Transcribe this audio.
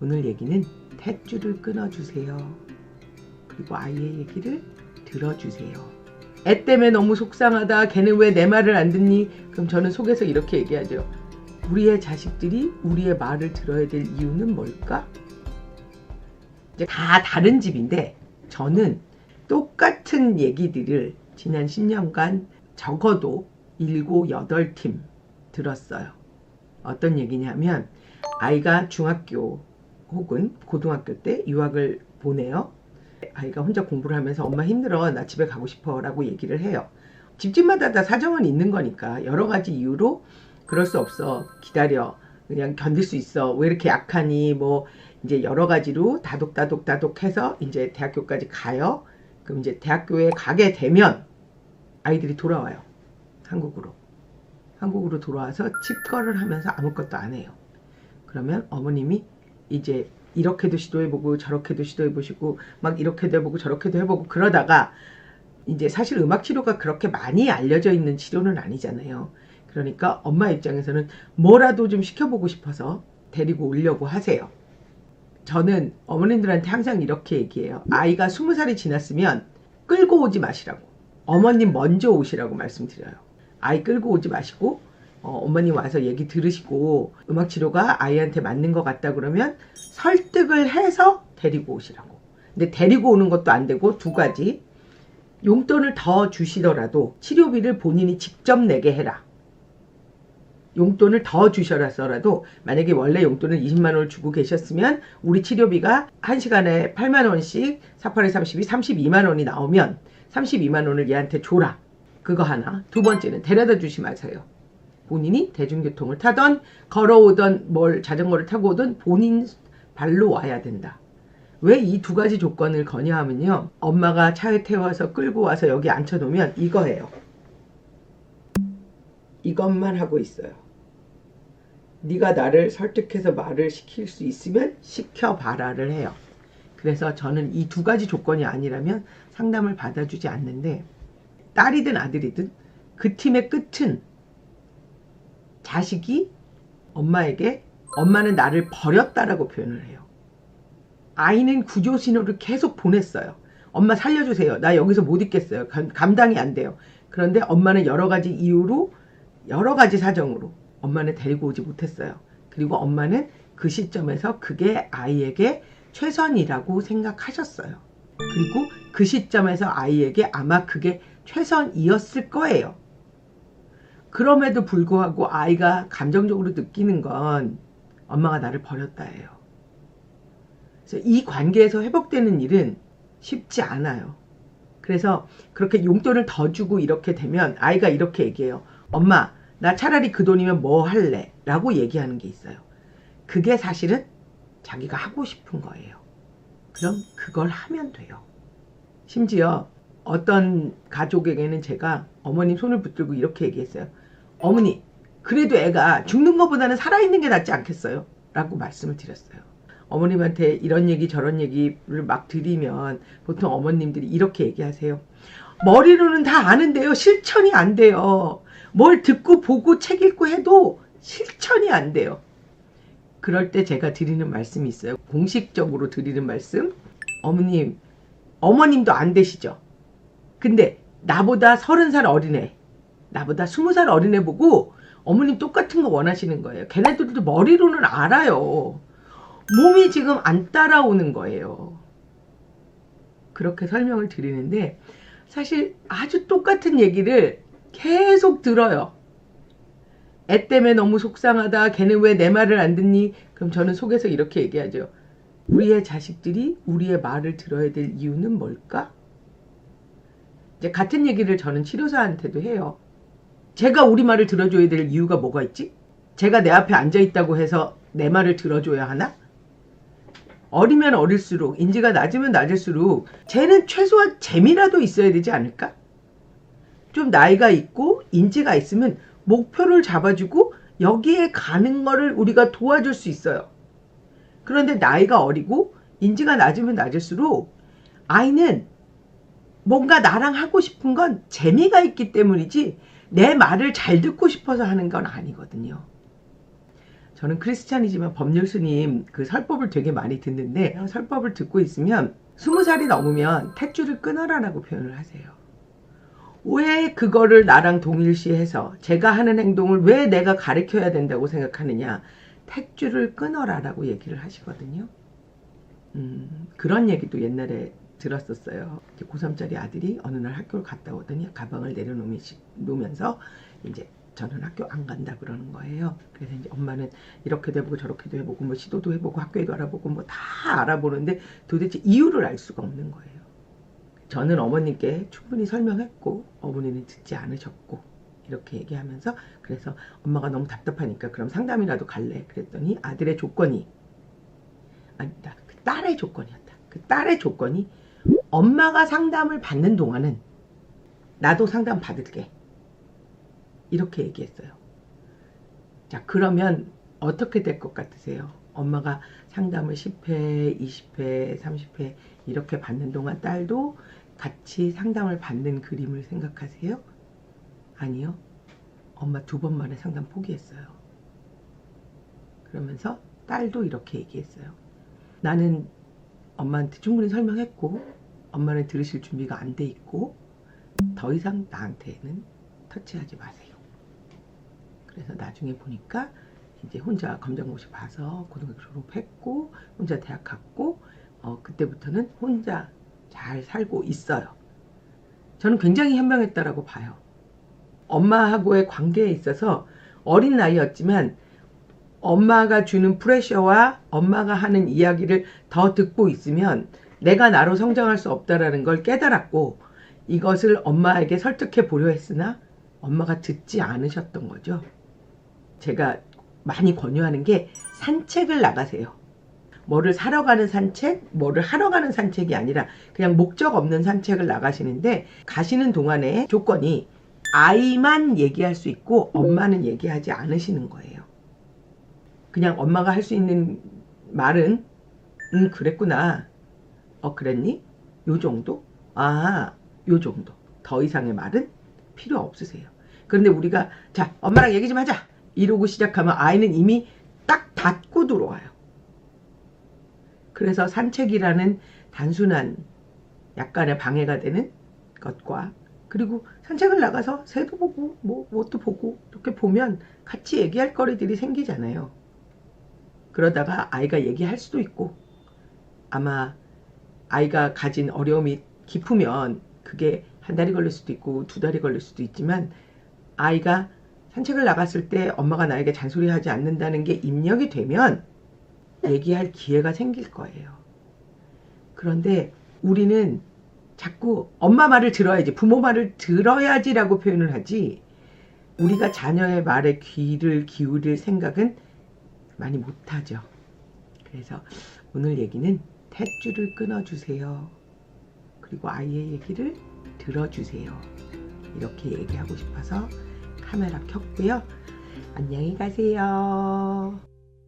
오늘 얘기는 탯줄을 끊어주세요. 그리고 아이의 얘기를 들어주세요. 애 때문에 너무 속상하다. 걔는 왜 내 말을 안 듣니? 그럼 저는 속에서 이렇게 얘기하죠. 우리의 자식들이 우리의 말을 들어야 될 이유는 뭘까? 이제 다 다른 집인데 저는 똑같은 얘기들을 지난 10년간 적어도 7, 8팀 들었어요. 어떤 얘기냐면 아이가 중학교 혹은 고등학교 때 유학을 보내요. 아이가 혼자 공부를 하면서 엄마 힘들어, 나 집에 가고 싶어 라고 얘기를 해요. 집집마다 다 사정은 있는 거니까 여러 가지 이유로 그럴 수 없어, 기다려, 그냥 견딜 수 있어, 왜 이렇게 약하니, 뭐 이제 여러 가지로 다독 해서 이제 대학교까지 가요. 그럼 이제 대학교에 가게 되면 아이들이 돌아와요. 한국으로 돌아와서 집거를 하면서 아무것도 안 해요. 그러면 어머님이 이제 이렇게도 시도해보고 저렇게도 시도해보시고 막 이렇게도 해보고 저렇게도 해보고 그러다가 이제 사실 음악 치료가 그렇게 많이 알려져 있는 치료는 아니잖아요. 그러니까 엄마 입장에서는 뭐라도 좀 시켜보고 싶어서 데리고 오려고 하세요. 저는 어머님들한테 항상 이렇게 얘기해요. 아이가 20살이 지났으면 끌고 오지 마시라고. 어머님 먼저 오시라고 말씀드려요. 아이 끌고 오지 마시고 어머님 와서 얘기 들으시고 음악 치료가 아이한테 맞는 것 같다 그러면 설득을 해서 데리고 오시라고. 근데 데리고 오는 것도 안 되고 두 가지. 용돈을 더 주시더라도 치료비를 본인이 직접 내게 해라. 용돈을 더 주셔라서라도 만약에 원래 용돈을 20만 원을 주고 계셨으면 우리 치료비가 1시간에 8만 원씩 48에 32, 32만 원이 나오면 32만 원을 얘한테 줘라. 그거 하나. 두 번째는 데려다 주시 마세요. 본인이 대중교통을 타던 걸어오던 뭘 자전거를 타고 오던 본인 발로 와야 된다. 왜 이 두 가지 조건을 거냐하면요. 엄마가 차에 태워서 끌고 와서 여기 앉혀놓으면 이거예요. 이것만 하고 있어요. 네가 나를 설득해서 말을 시킬 수 있으면 시켜봐라를 해요. 그래서 저는 이 두 가지 조건이 아니라면 상담을 받아주지 않는데 딸이든 아들이든 그 팀의 끝은 자식이 엄마에게 엄마는 나를 버렸다라고 표현을 해요. 아이는 구조 신호를 계속 보냈어요. 엄마 살려주세요. 나 여기서 못 있겠어요. 감당이 안 돼요. 그런데 엄마는 여러 가지 이유로 여러 가지 사정으로 엄마는 데리고 오지 못했어요. 그리고 엄마는 그 시점에서 그게 아이에게 최선이라고 생각하셨어요. 그리고 그 시점에서 아이에게 아마 그게 최선이었을 거예요. 그럼에도 불구하고 아이가 감정적으로 느끼는 건 엄마가 나를 버렸다예요. 그래서 이 관계에서 회복되는 일은 쉽지 않아요. 그래서 그렇게 용돈을 더 주고 이렇게 되면 아이가 이렇게 얘기해요. 엄마, 나 차라리 그 돈이면 뭐 할래? 라고 얘기하는 게 있어요. 그게 사실은 자기가 하고 싶은 거예요. 그럼 그걸 하면 돼요. 심지어 어떤 가족에게는 제가 어머님 손을 붙들고 이렇게 얘기했어요. 어머니, 그래도 애가 죽는 것보다는 살아있는 게 낫지 않겠어요? 라고 말씀을 드렸어요. 어머님한테 이런 얘기 저런 얘기를 막 드리면 보통 어머님들이 이렇게 얘기하세요. 머리로는 다 아는데요. 실천이 안 돼요. 뭘 듣고 보고 책 읽고 해도 실천이 안 돼요. 그럴 때 제가 드리는 말씀이 있어요. 공식적으로 드리는 말씀. 어머님도 안 되시죠? 근데 나보다 30살 어린애, 나보다 20살 어린애 보고 어머님 똑같은 거 원하시는 거예요. 걔네들도 머리로는 알아요. 몸이 지금 안 따라오는 거예요. 그렇게 설명을 드리는데 사실 아주 똑같은 얘기를 계속 들어요. 애 때문에 너무 속상하다. 걔는 왜 내 말을 안 듣니? 그럼 저는 속에서 이렇게 얘기하죠. 우리의 자식들이 우리의 말을 들어야 될 이유는 뭘까? 이제 같은 얘기를 저는 치료사한테도 해요. 제가 우리 말을 들어줘야 될 이유가 뭐가 있지? 제가 내 앞에 앉아있다고 해서 내 말을 들어줘야 하나? 어리면 어릴수록, 인지가 낮으면 낮을수록 쟤는 최소한 재미라도 있어야 되지 않을까? 좀 나이가 있고 인지가 있으면 목표를 잡아주고 여기에 가는 거를 우리가 도와줄 수 있어요. 그런데 나이가 어리고 인지가 낮으면 낮을수록 아이는 뭔가 나랑 하고 싶은 건 재미가 있기 때문이지 내 말을 잘 듣고 싶어서 하는 건 아니거든요. 저는 크리스찬이지만 법률 스님 그 설법을 되게 많이 듣는데 설법을 듣고 있으면 20살이 넘으면 탯줄을 끊어라라고 표현을 하세요. 왜 그거를 나랑 동일시해서 제가 하는 행동을 왜 내가 가르쳐야 된다고 생각하느냐. 탯줄을 끊어라라고 얘기를 하시거든요. 그런 얘기도 옛날에 들었었어요. 고3짜리 아들이 어느 날 학교를 갔다 오더니 가방을 내려놓으면서 이제 저는 학교 안 간다 그러는 거예요. 그래서 이제 엄마는 이렇게도 해보고 저렇게도 해보고 뭐 시도도 해보고 학교에도 알아보고 뭐 다 알아보는데 도대체 이유를 알 수가 없는 거예요. 저는 어머님께 충분히 설명했고 어머니는 듣지 않으셨고 이렇게 얘기하면서 그래서 엄마가 너무 답답하니까 그럼 상담이라도 갈래 그랬더니 아들의 조건이 아니다 그 딸의 조건이었다. 그 딸의 조건이 엄마가 상담을 받는 동안은 나도 상담 받을게 이렇게 얘기했어요. 자 그러면 어떻게 될 것 같으세요? 엄마가 상담을 10회, 20회, 30회 이렇게 받는 동안 딸도 같이 상담을 받는 그림을 생각하세요? 아니요. 엄마 2번 만에 상담 포기했어요. 그러면서 딸도 이렇게 얘기했어요. 나는 엄마한테 충분히 설명했고 엄마는 들으실 준비가 안 돼 있고 더 이상 나한테는 터치하지 마세요. 그래서 나중에 보니까 이제 혼자 검정고시 봐서 고등학교 졸업했고 혼자 대학 갔고 그때부터는 혼자 잘 살고 있어요. 저는 굉장히 현명했다라고 봐요. 엄마하고의 관계에 있어서 어린 나이였지만 엄마가 주는 프레셔와 엄마가 하는 이야기를 더 듣고 있으면 내가 나로 성장할 수 없다라는 걸 깨달았고 이것을 엄마에게 설득해 보려 했으나 엄마가 듣지 않으셨던 거죠. 제가 많이 권유하는 게 산책을 나가세요. 뭐를 사러 가는 산책, 뭐를 하러 가는 산책이 아니라 그냥 목적 없는 산책을 나가시는데 가시는 동안에 조건이 아이만 얘기할 수 있고 엄마는 얘기하지 않으시는 거예요. 그냥 엄마가 할 수 있는 말은 그랬구나. 그랬니? 요 정도? 요 정도. 더 이상의 말은 필요 없으세요. 그런데 우리가 자 엄마랑 얘기 좀 하자 이러고 시작하면 아이는 이미 딱 닫고 들어와요. 그래서 산책이라는 단순한 약간의 방해가 되는 것과 그리고 산책을 나가서 새도 보고 뭣도 보고 이렇게 보면 같이 얘기할 거리들이 생기잖아요. 그러다가 아이가 얘기할 수도 있고 아마 아이가 가진 어려움이 깊으면 그게 한 달이 걸릴 수도 있고 2달이 걸릴 수도 있지만 아이가 산책을 나갔을 때 엄마가 나에게 잔소리하지 않는다는 게 입력이 되면 얘기할 기회가 생길 거예요. 그런데 우리는 자꾸 엄마 말을 들어야지 부모 말을 들어야지라고 표현을 하지 우리가 자녀의 말에 귀를 기울일 생각은 많이 못하죠. 그래서 오늘 얘기는 탯줄을 끊어주세요. 그리고 아이의 얘기를 들어주세요. 이렇게 얘기하고 싶어서 카메라 켰고요. 안녕히 가세요.